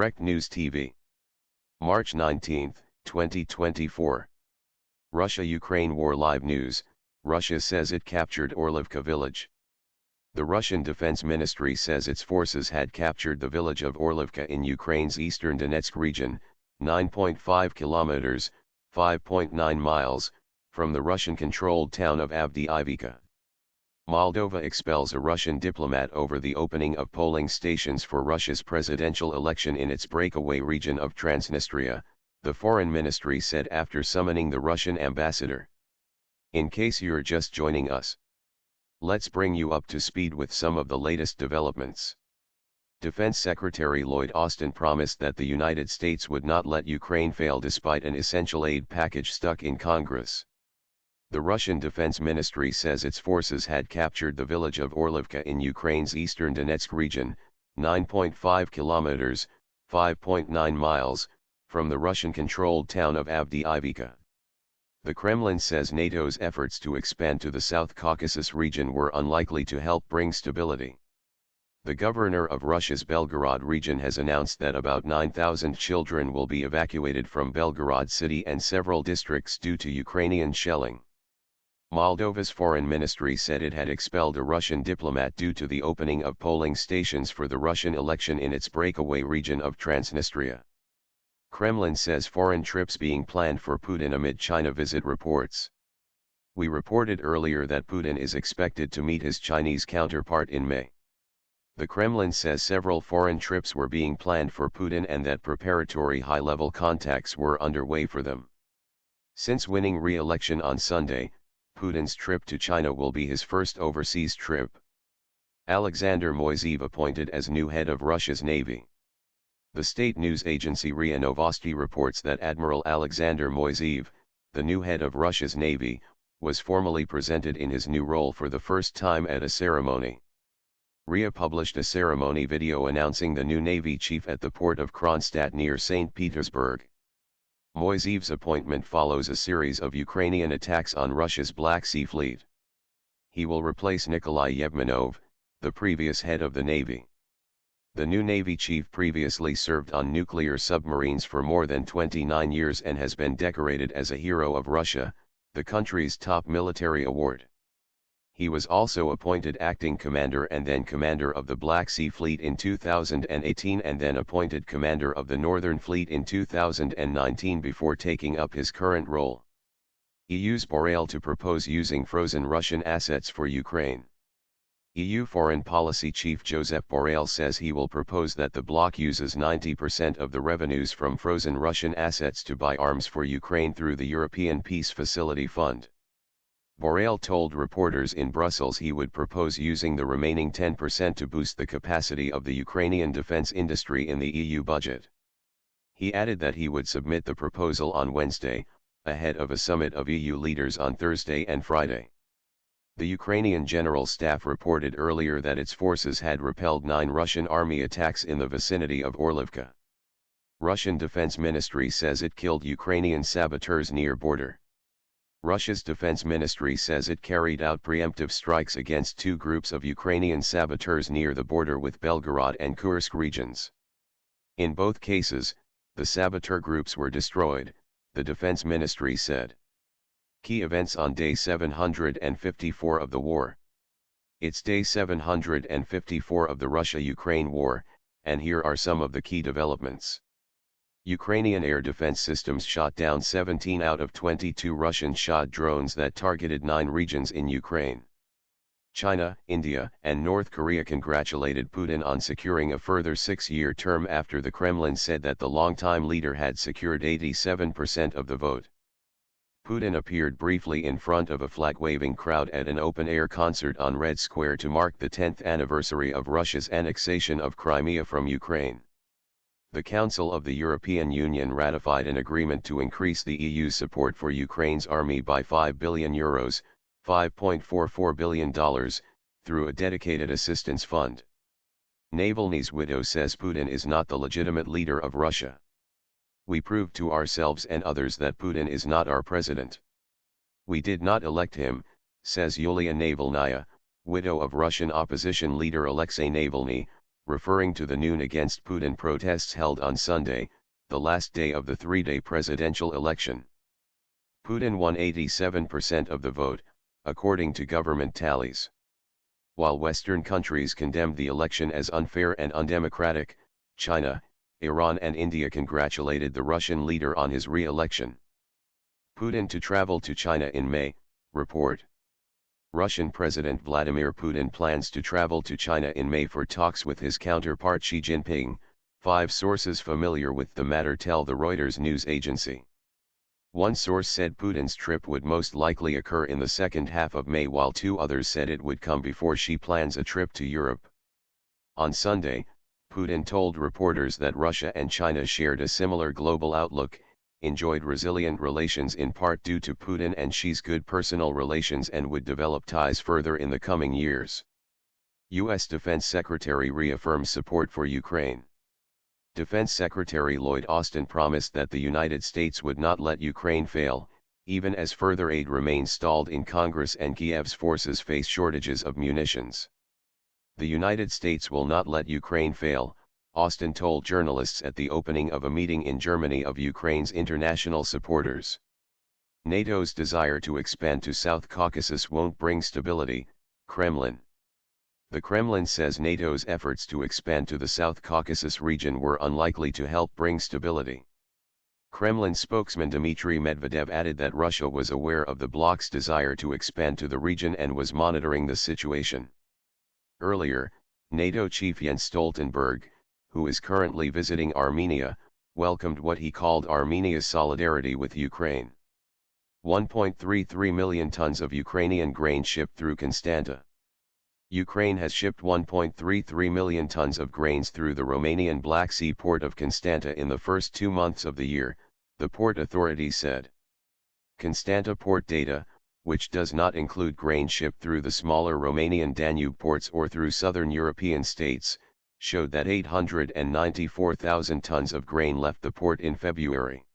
Direct News TV. March 19, 2024. Russia-Ukraine War Live News. Russia says it captured Orlivka village. The Russian Defense Ministry says its forces had captured the village of Orlivka in Ukraine's eastern Donetsk region, 9.5 kilometers, 5.9 miles, from the Russian-controlled town of Avdiivka. Moldova expels a Russian diplomat over the opening of polling stations for Russia's presidential election in its breakaway region of Transnistria, the Foreign Ministry said after summoning the Russian ambassador. In case you're just joining us, let's bring you up to speed with some of the latest developments. Defense Secretary Lloyd Austin promised that the United States would not let Ukraine fail despite an essential aid package stuck in Congress. The Russian Defense Ministry says its forces had captured the village of Orlivka in Ukraine's eastern Donetsk region, 9.5 kilometers, 5.9 miles, from the Russian-controlled town of Avdiivka. The Kremlin says NATO's efforts to expand to the South Caucasus region were unlikely to help bring stability. The governor of Russia's Belgorod region has announced that about 9,000 children will be evacuated from Belgorod city and several districts due to Ukrainian shelling. Moldova's foreign ministry said it had expelled a Russian diplomat due to the opening of polling stations for the Russian election in its breakaway region of Transnistria. Kremlin says foreign trips being planned for Putin amid China visit reports. We reported earlier that Putin is expected to meet his Chinese counterpart in May. The Kremlin says several foreign trips were being planned for Putin and that preparatory high-level contacts were underway for them. Since winning re-election on Sunday, Putin's trip to China will be his first overseas trip. Alexander Moiseev appointed as new head of Russia's Navy. The state news agency RIA Novosti reports that Admiral Alexander Moiseev, the new head of Russia's Navy, was formally presented in his new role for the first time at a ceremony. RIA published a ceremony video announcing the new Navy chief at the port of Kronstadt near St. Petersburg. Moiseev's appointment follows a series of Ukrainian attacks on Russia's Black Sea Fleet. He will replace Nikolai Yevmenov, the previous head of the Navy. The new Navy chief previously served on nuclear submarines for more than 29 years and has been decorated as a Hero of Russia, the country's top military award. He was also appointed acting commander and then commander of the Black Sea Fleet in 2018 and then appointed commander of the Northern Fleet in 2019 before taking up his current role. EU's Borrell to propose using frozen Russian assets for Ukraine. EU Foreign Policy Chief Josep Borrell says he will propose that the bloc uses 90% of the revenues from frozen Russian assets to buy arms for Ukraine through the European Peace Facility Fund. Borrell told reporters in Brussels he would propose using the remaining 10% to boost the capacity of the Ukrainian defense industry in the EU budget. He added that he would submit the proposal on Wednesday, ahead of a summit of EU leaders on Thursday and Friday. The Ukrainian General Staff reported earlier that its forces had repelled 9 Russian army attacks in the vicinity of Orlivka. Russian Defense Ministry says it killed Ukrainian saboteurs near border. Russia's defense ministry says it carried out preemptive strikes against 2 groups of Ukrainian saboteurs near the border with Belgorod and Kursk regions. In both cases, the saboteur groups were destroyed, the defense ministry said. Key events on day 754 of the war. It's day 754 of the Russia-Ukraine war, and here are some of the key developments. Ukrainian air defense systems shot down 17 out of 22 Russian-shot drones that targeted 9 regions in Ukraine. China, India, and North Korea congratulated Putin on securing a further 6-year term after the Kremlin said that the longtime leader had secured 87% of the vote. Putin appeared briefly in front of a flag-waving crowd at an open-air concert on Red Square to mark the 10th anniversary of Russia's annexation of Crimea from Ukraine. The Council of the European Union ratified an agreement to increase the EU's support for Ukraine's army by €5 billion, $5.44 billion, through a dedicated assistance fund. Navalny's widow says Putin is not the legitimate leader of Russia. We proved to ourselves and others that Putin is not our president. We did not elect him, says Yulia Navalnaya, widow of Russian opposition leader Alexei Navalny, referring to the Noon Against Putin protests held on Sunday, the last day of the three-day presidential election. Putin won 87% of the vote, according to government tallies. While Western countries condemned the election as unfair and undemocratic, China, Iran and India congratulated the Russian leader on his re-election. Putin to travel to China in May, report. Russian President Vladimir Putin plans to travel to China in May for talks with his counterpart Xi Jinping, 5 sources familiar with the matter tell the Reuters news agency. One source said Putin's trip would most likely occur in the second half of May, while 2 others said it would come before Xi plans a trip to Europe. On Sunday, Putin told reporters that Russia and China shared a similar global outlook, enjoyed resilient relations in part due to Putin and Xi's good personal relations, and would develop ties further in the coming years. U.S. Defense Secretary reaffirms support for Ukraine. Defense Secretary Lloyd Austin promised that the United States would not let Ukraine fail, even as further aid remains stalled in Congress and Kiev's forces face shortages of munitions. The United States will not let Ukraine fail, Austin told journalists at the opening of a meeting in Germany of Ukraine's international supporters. NATO's desire to expand to South Caucasus won't bring stability, Kremlin. The Kremlin says NATO's efforts to expand to the South Caucasus region were unlikely to help bring stability. Kremlin spokesman Dmitry Medvedev added that Russia was aware of the bloc's desire to expand to the region and was monitoring the situation. Earlier, NATO chief Jens Stoltenberg, who is currently visiting Armenia, welcomed what he called Armenia's solidarity with Ukraine. 1.33 million tons of Ukrainian grain shipped through Constanta. Ukraine has shipped 1.33 million tons of grains through the Romanian Black Sea port of Constanta in the first 2 months of the year, the port authority said. Constanta port data, which does not include grain shipped through the smaller Romanian Danube ports or through southern European states, showed that 894,000 tons of grain left the port in February.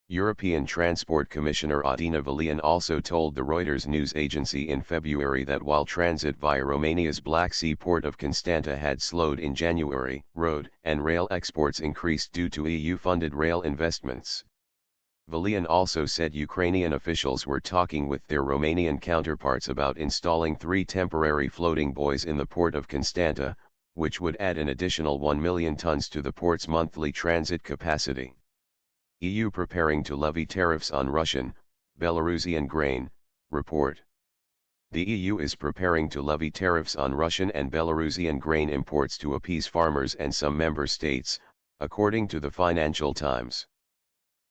European Transport Commissioner Adina Vălean also told the Reuters news agency in February that while transit via Romania's Black Sea port of Constanta had slowed in January, road and rail exports increased due to EU-funded rail investments. Vălean also said Ukrainian officials were talking with their Romanian counterparts about installing 3 temporary floating buoys in the port of Constanta, which would add an additional 1 million tons to the port's monthly transit capacity. EU preparing to levy tariffs on Russian, Belarusian grain, report. The EU is preparing to levy tariffs on Russian and Belarusian grain imports to appease farmers and some member states, according to the Financial Times.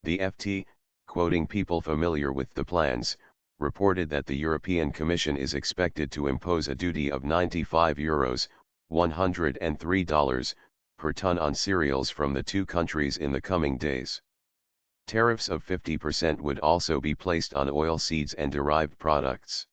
The FT, quoting people familiar with the plans, reported that the European Commission is expected to impose a duty of €95, $103, per ton on cereals from the 2 countries in the coming days. Tariffs of 50% would also be placed on oilseeds and derived products.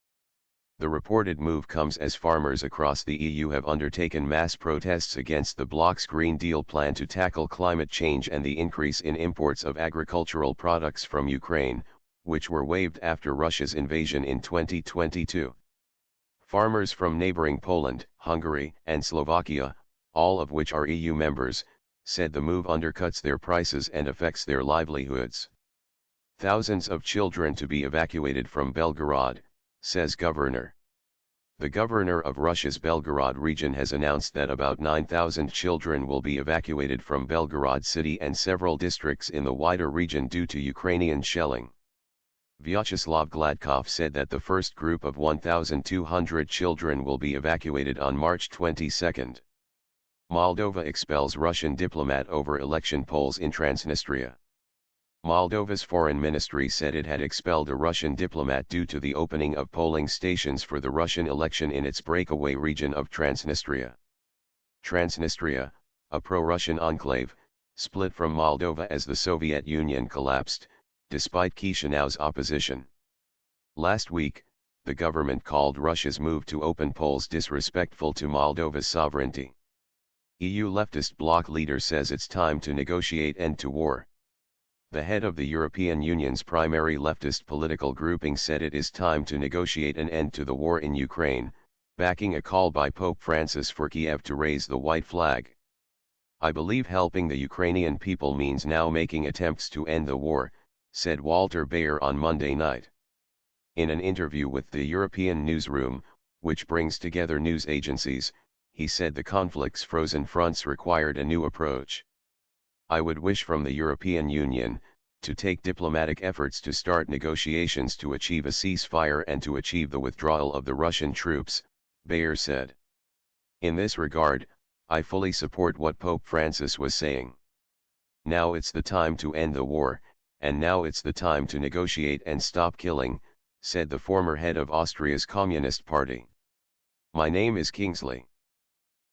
The reported move comes as farmers across the EU have undertaken mass protests against the bloc's Green Deal plan to tackle climate change and the increase in imports of agricultural products from Ukraine, which were waived after Russia's invasion in 2022. Farmers from neighboring Poland, Hungary, and Slovakia, all of which are EU members, said the move undercuts their prices and affects their livelihoods. Thousands of children to be evacuated from Belgorod, says governor. The governor of Russia's Belgorod region has announced that about 9,000 children will be evacuated from Belgorod city and several districts in the wider region due to Ukrainian shelling. Vyacheslav Gladkov said that the first group of 1,200 children will be evacuated on March 22. Moldova expels Russian diplomat over election polls in Transnistria. Moldova's foreign ministry said it had expelled a Russian diplomat due to the opening of polling stations for the Russian election in its breakaway region of Transnistria. Transnistria, a pro-Russian enclave, split from Moldova as the Soviet Union collapsed, despite Chisinau's opposition. Last week, the government called Russia's move to open polls disrespectful to Moldova's sovereignty. EU leftist bloc leader says it's time to negotiate end to war. The head of the European Union's primary leftist political grouping said it is time to negotiate an end to the war in Ukraine, backing a call by Pope Francis for Kiev to raise the white flag. "I believe helping the Ukrainian people means now making attempts to end the war," said Walter Bayer on Monday night. In an interview with the European Newsroom, which brings together news agencies, he said the conflict's frozen fronts required a new approach. "I would wish from the European Union to take diplomatic efforts to start negotiations to achieve a ceasefire and to achieve the withdrawal of the Russian troops," Bayer said. "In this regard, I fully support what Pope Francis was saying. Now it's the time to end the war, and now it's the time to negotiate and stop killing," said the former head of Austria's Communist Party. "My name is Kingsley.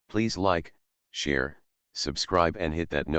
Please like, share, subscribe and hit that notification